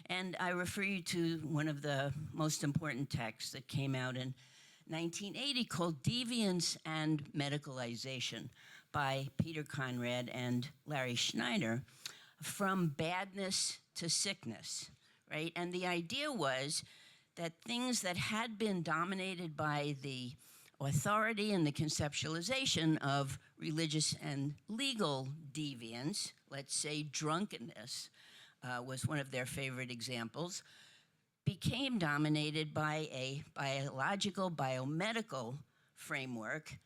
And I refer you to one of the most important texts that came out in 1980 called Deviance and Medicalization by Peter Conrad and Larry Schneider, From Badness to Sickness, right? And the idea was that things that had been dominated by the authority and the conceptualization of religious and legal deviance, let's say drunkenness was one of their favorite examples, became dominated by a biological, biomedical framework.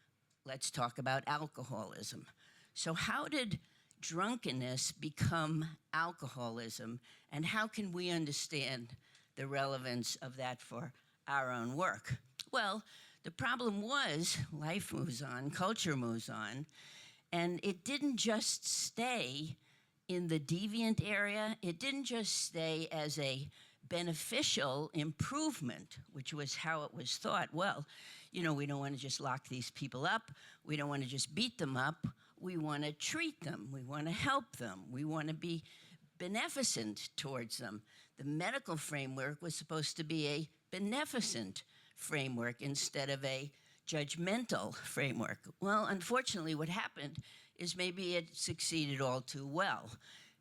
Let's talk about alcoholism. So how did drunkenness become alcoholism, and how can we understand the relevance of that for our own work? Well, the problem was life moves on, culture moves on, and it didn't just stay in the deviant area. It didn't just stay as a beneficial improvement, which was how it was thought. Well, you know, we don't want to just lock these people up. We don't want to just beat them up. We want to treat them. We want to help them. We want to be beneficent towards them. The medical framework was supposed to be a beneficent framework instead of a judgmental framework. Well, unfortunately, what happened is maybe it succeeded all too well.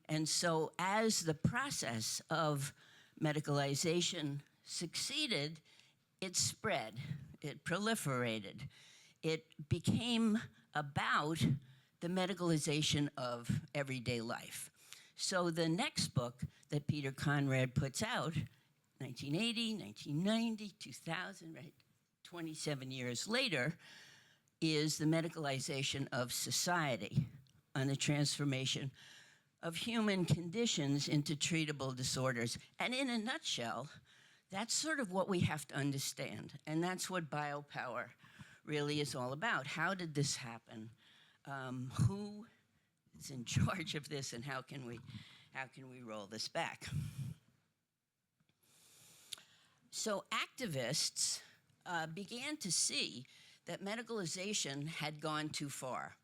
And so as the process of medicalization succeeded, it spread, it proliferated. It became about the medicalization of everyday life. So the next book that Peter Conrad puts out, 1980, 1990, 2000, right, 27 years later, is The Medicalization of Society, on the transformation of human conditions into treatable disorders. And in a nutshell, that's sort of what we have to understand. And that's what biopower really is all about. How did this happen? Who is in charge of this, and how can we roll this back? So activists began to see that medicalization had gone too far,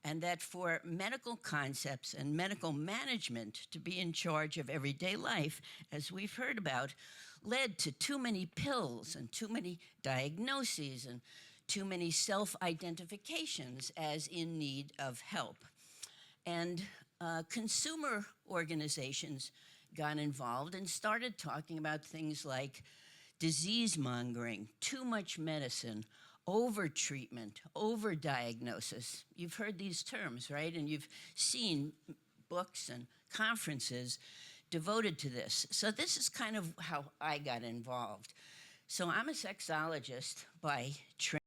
and that for medical concepts and medical management to be in charge of everyday life, as we've heard about, led to too many pills and too many diagnoses and too many self-identifications as in need of help. And consumer organizations got involved and started talking about things like disease-mongering, too much medicine, over-treatment, over-diagnosis. You've heard these terms, right? And you've seen books and conferences devoted to this. So this is kind of how I got involved. So I'm a sexologist by training.